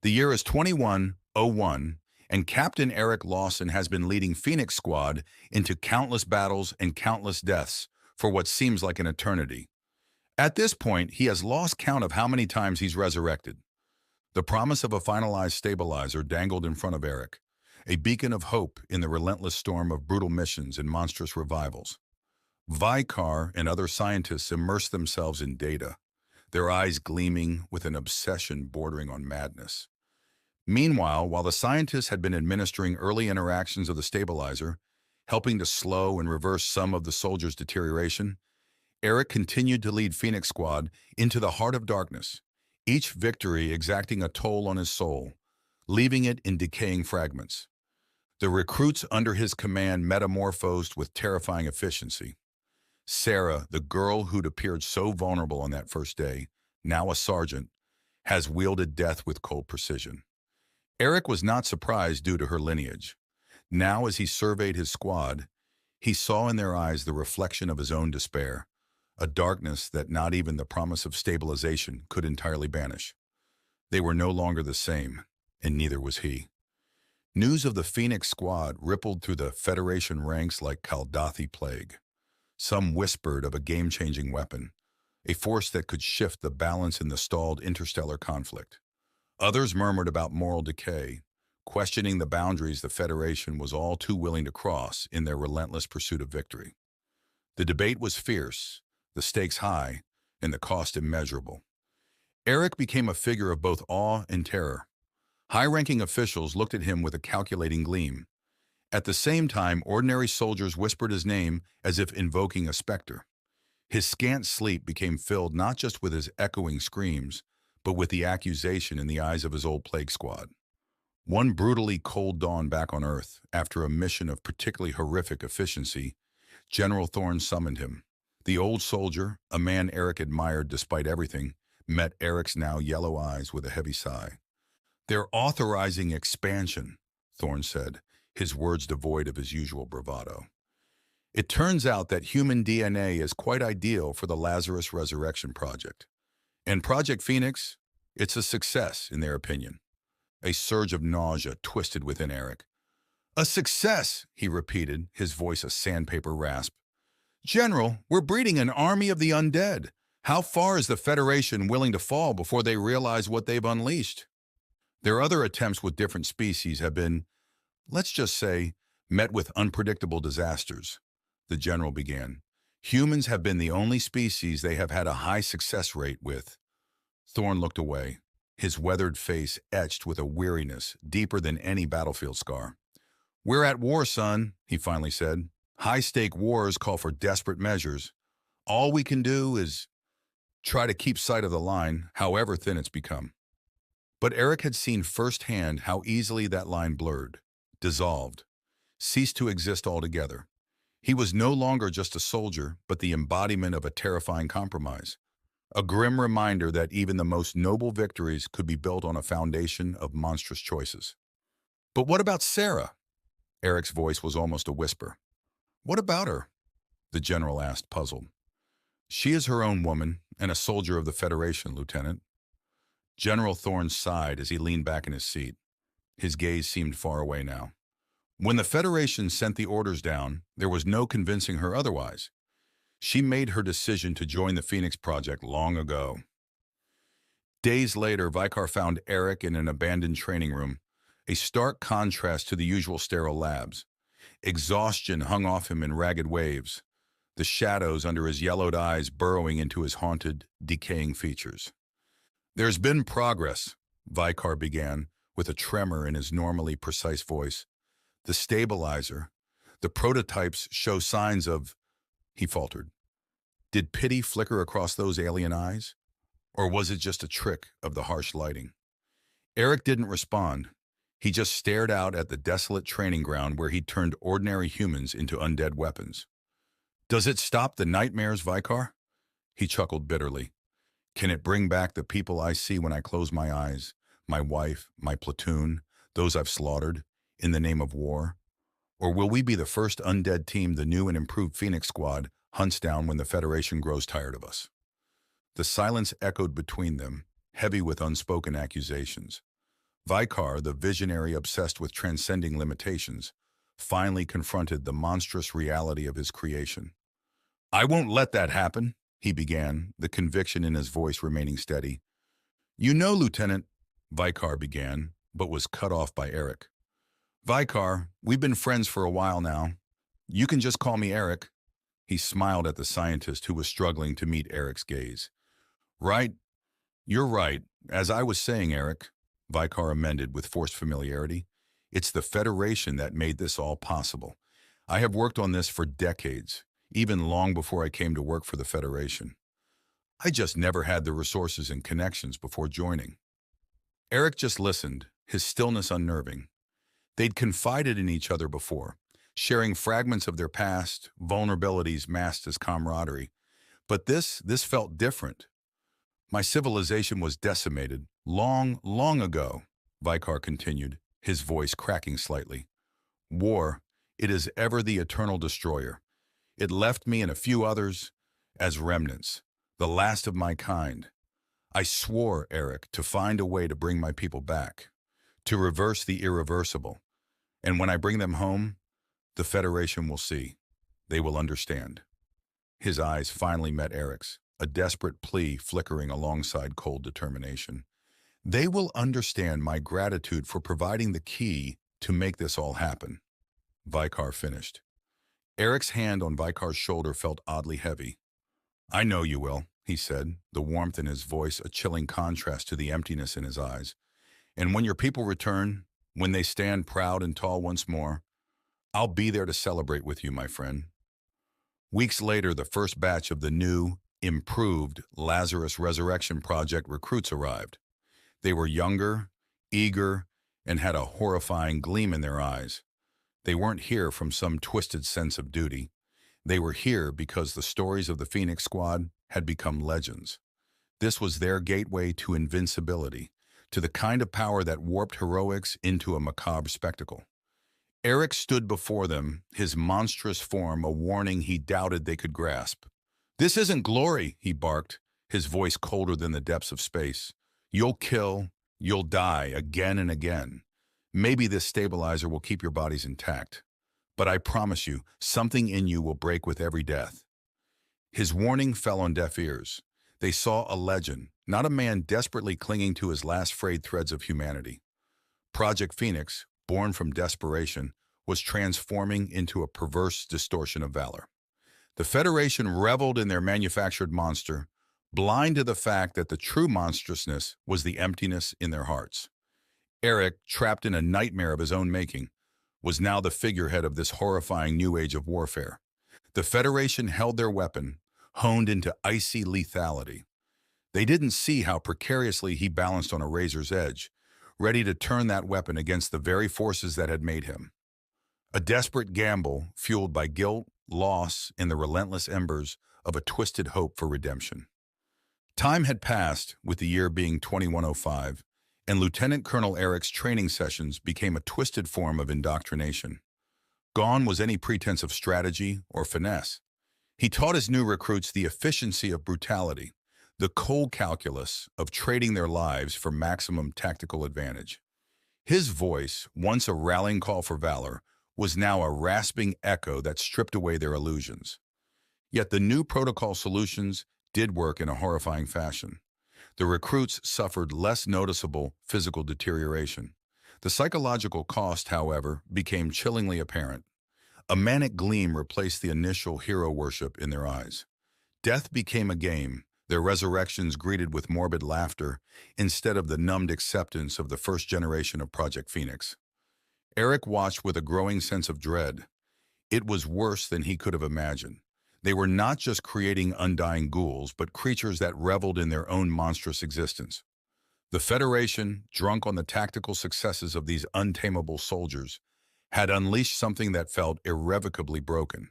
The year is 2101, and Captain Eric Lawson has been leading Phoenix Squad into countless battles and countless deaths for what seems like an eternity. At this point, he has lost count of how many times he's resurrected. The promise of a finalized stabilizer dangled in front of Eric, a beacon of hope in the relentless storm of brutal missions and monstrous revivals. Vicar and other scientists immersed themselves in data, their eyes gleaming with an obsession bordering on madness. Meanwhile, while the scientists had been administering early interactions of the stabilizer, helping to slow and reverse some of the soldiers' deterioration, Eric continued to lead Phoenix Squad into the heart of darkness, each victory exacting a toll on his soul, leaving it in decaying fragments. The recruits under his command metamorphosed with terrifying efficiency. Sarah, the girl who'd appeared so vulnerable on that first day, now a sergeant, has wielded death with cold precision. Eric was not surprised due to her lineage. Now, as he surveyed his squad, he saw in their eyes the reflection of his own despair, a darkness that not even the promise of stabilization could entirely banish. They were no longer the same, and neither was he. News of the Phoenix Squad rippled through the Federation ranks like Kaldathi plague. Some whispered of a game-changing weapon, a force that could shift the balance in the stalled interstellar conflict. Others murmured about moral decay, questioning the boundaries the Federation was all too willing to cross in their relentless pursuit of victory. The debate was fierce, the stakes high, and the cost immeasurable. Eric became a figure of both awe and terror. High-ranking officials looked at him with a calculating gleam. At the same time, ordinary soldiers whispered his name as if invoking a specter. His scant sleep became filled not just with his echoing screams, but with the accusation in the eyes of his old plague squad. One brutally cold dawn back on Earth, after a mission of particularly horrific efficiency, General Thorne summoned him. The old soldier, a man Eric admired despite everything, met Eric's now yellow eyes with a heavy sigh. "They're authorizing expansion," Thorne said, his words devoid of his usual bravado. It turns out that human DNA is quite ideal for the Lazarus Resurrection Project. And Project Phoenix, it's a success, in their opinion. A surge of nausea twisted within Eric. "A success," he repeated, his voice a sandpaper rasp. "General, we're breeding an army of the undead. How far is the Federation willing to fall before they realize what they've unleashed?" Their other attempts with different species have been, let's just say, met with unpredictable disasters. The general began. Humans have been the only species they have had a high success rate with. Thorne looked away, his weathered face etched with a weariness deeper than any battlefield scar. "We're at war, son," he finally said. "High-stake wars call for desperate measures. All we can do is try to keep sight of the line, however thin it's become." But Eric had seen firsthand how easily that line blurred, dissolved, ceased to exist altogether. He was no longer just a soldier, but the embodiment of a terrifying compromise, a grim reminder that even the most noble victories could be built on a foundation of monstrous choices. "But what about Sarah?" Eric's voice was almost a whisper. "What about her?" the general asked, puzzled. "She is her own woman and a soldier of the Federation, Lieutenant." General Thorne sighed as he leaned back in his seat. His gaze seemed far away now. When the Federation sent the orders down, there was no convincing her otherwise. She made her decision to join the Phoenix Project long ago. Days later, Vicar found Eric in an abandoned training room, a stark contrast to the usual sterile labs. Exhaustion hung off him in ragged waves, the shadows under his yellowed eyes burrowing into his haunted, decaying features. "There's been progress," Vicar began, with a tremor in his normally precise voice. "The stabilizer, the prototypes show signs of—" he faltered. Did pity flicker across those alien eyes? Or was it just a trick of the harsh lighting? Eric didn't respond. He just stared out at the desolate training ground where he'd turned ordinary humans into undead weapons. "Does it stop the nightmares, Vicar?" He chuckled bitterly. "Can it bring back the people I see when I close my eyes? My wife, my platoon, those I've slaughtered, in the name of war? Or will we be the first undead team the new and improved Phoenix Squad hunts down when the Federation grows tired of us?" The silence echoed between them, heavy with unspoken accusations. Vikar, the visionary obsessed with transcending limitations, finally confronted the monstrous reality of his creation. "I won't let that happen," he began, the conviction in his voice remaining steady. "You know, Lieutenant," Vikar began, but was cut off by Eric. "Vikar, we've been friends for a while now. You can just call me Eric." He smiled at the scientist who was struggling to meet Eric's gaze. "Right, you're right. As I was saying, Eric," Vikar amended with forced familiarity, "it's the Federation that made this all possible. I have worked on this for decades, even long before I came to work for the Federation. I just never had the resources and connections before joining." Eric just listened, his stillness unnerving. They'd confided in each other before, sharing fragments of their past, vulnerabilities masked as camaraderie. But this felt different. "My civilization was decimated long, long ago," Vikar continued, his voice cracking slightly. "War, it is ever the eternal destroyer. It left me and a few others as remnants, the last of my kind. I swore, Eric, to find a way to bring my people back, to reverse the irreversible. And when I bring them home, the Federation will see. They will understand." His eyes finally met Eric's, a desperate plea flickering alongside cold determination. "They will understand my gratitude for providing the key to make this all happen," Vikar finished. Eric's hand on Vikar's shoulder felt oddly heavy. "I know you will," he said, the warmth in his voice a chilling contrast to the emptiness in his eyes. "And when your people return, when they stand proud and tall once more, I'll be there to celebrate with you, my friend." Weeks later, the first batch of the new, improved Lazarus Resurrection Project recruits arrived. They were younger, eager, and had a horrifying gleam in their eyes. They weren't here from some twisted sense of duty. They were here because the stories of the Phoenix Squad had become legends. This was their gateway to invincibility, to the kind of power that warped heroics into a macabre spectacle. Eric stood before them, his monstrous form a warning he doubted they could grasp. "This isn't glory," he barked, his voice colder than the depths of space. "You'll kill, you'll die again and again. Maybe this stabilizer will keep your bodies intact. But I promise you, something in you will break with every death." His warning fell on deaf ears. They saw a legend, not a man desperately clinging to his last frayed threads of humanity. Project Phoenix, born from desperation, was transforming into a perverse distortion of valor. The Federation reveled in their manufactured monster, blind to the fact that the true monstrousness was the emptiness in their hearts. Eric, trapped in a nightmare of his own making, was now the figurehead of this horrifying new age of warfare. The Federation held their weapon, honed into icy lethality. They didn't see how precariously he balanced on a razor's edge, ready to turn that weapon against the very forces that had made him. A desperate gamble fueled by guilt, loss, and the relentless embers of a twisted hope for redemption. Time had passed, with the year being 2105, and Lieutenant Colonel Eric's training sessions became a twisted form of indoctrination. Gone was any pretense of strategy or finesse. He taught his new recruits the efficiency of brutality, the cold calculus of trading their lives for maximum tactical advantage. His voice, once a rallying call for valor, was now a rasping echo that stripped away their illusions. Yet the new protocol solutions did work in a horrifying fashion. The recruits suffered less noticeable physical deterioration. The psychological cost, however, became chillingly apparent. A manic gleam replaced the initial hero worship in their eyes. Death became a game, their resurrections greeted with morbid laughter instead of the numbed acceptance of the first generation of Project Phoenix. Eric watched with a growing sense of dread. It was worse than he could have imagined. They were not just creating undying ghouls, but creatures that reveled in their own monstrous existence. The Federation, drunk on the tactical successes of these untamable soldiers, had unleashed something that felt irrevocably broken.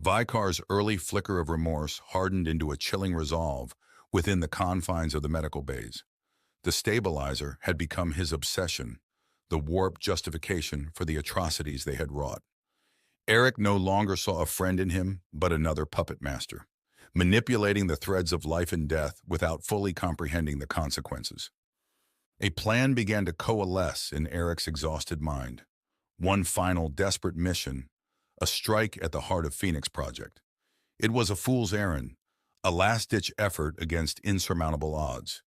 Vikar's early flicker of remorse hardened into a chilling resolve within the confines of the medical bays. The stabilizer had become his obsession, the warped justification for the atrocities they had wrought. Eric no longer saw a friend in him, but another puppet master, manipulating the threads of life and death without fully comprehending the consequences. A plan began to coalesce in Eric's exhausted mind. One final desperate mission, a strike at the heart of Phoenix Project. It was a fool's errand, a last-ditch effort against insurmountable odds.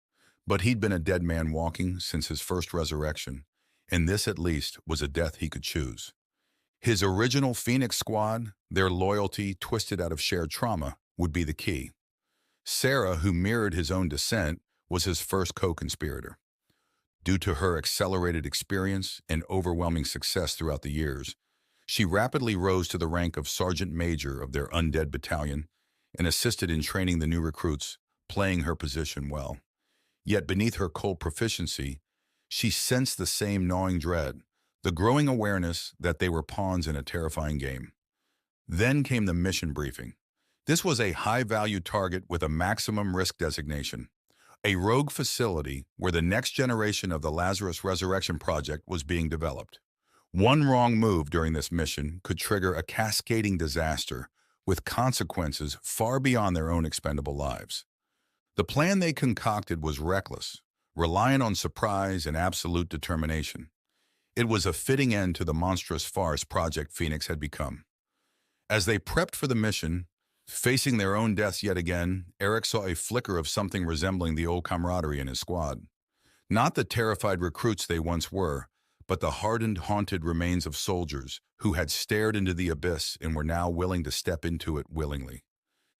But he'd been a dead man walking since his first resurrection, and this at least was a death he could choose. His original Phoenix squad, their loyalty twisted out of shared trauma, would be the key. Sarah, who mirrored his own descent, was his first co-conspirator. Due to her accelerated experience and overwhelming success throughout the years, she rapidly rose to the rank of Sergeant Major of their undead battalion and assisted in training the new recruits, playing her position well. Yet beneath her cold proficiency, she sensed the same gnawing dread, the growing awareness that they were pawns in a terrifying game. Then came the mission briefing. This was a high-value target with a maximum risk designation, a rogue facility where the next generation of the Lazarus Resurrection Project was being developed. One wrong move during this mission could trigger a cascading disaster with consequences far beyond their own expendable lives. The plan they concocted was reckless, reliant on surprise and absolute determination. It was a fitting end to the monstrous farce Project Phoenix had become. As they prepped for the mission, facing their own deaths yet again, Eric saw a flicker of something resembling the old camaraderie in his squad. Not the terrified recruits they once were, but the hardened, haunted remains of soldiers who had stared into the abyss and were now willing to step into it willingly.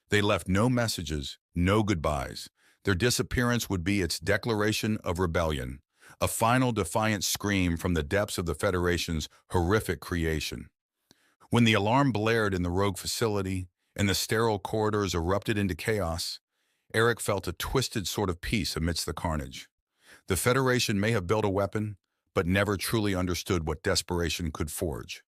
They left no messages, no goodbyes. Their disappearance would be its declaration of rebellion, a final defiant scream from the depths of the Federation's horrific creation. When the alarm blared in the rogue facility and the sterile corridors erupted into chaos, Eric felt a twisted sort of peace amidst the carnage. The Federation may have built a weapon, but never truly understood what desperation could forge.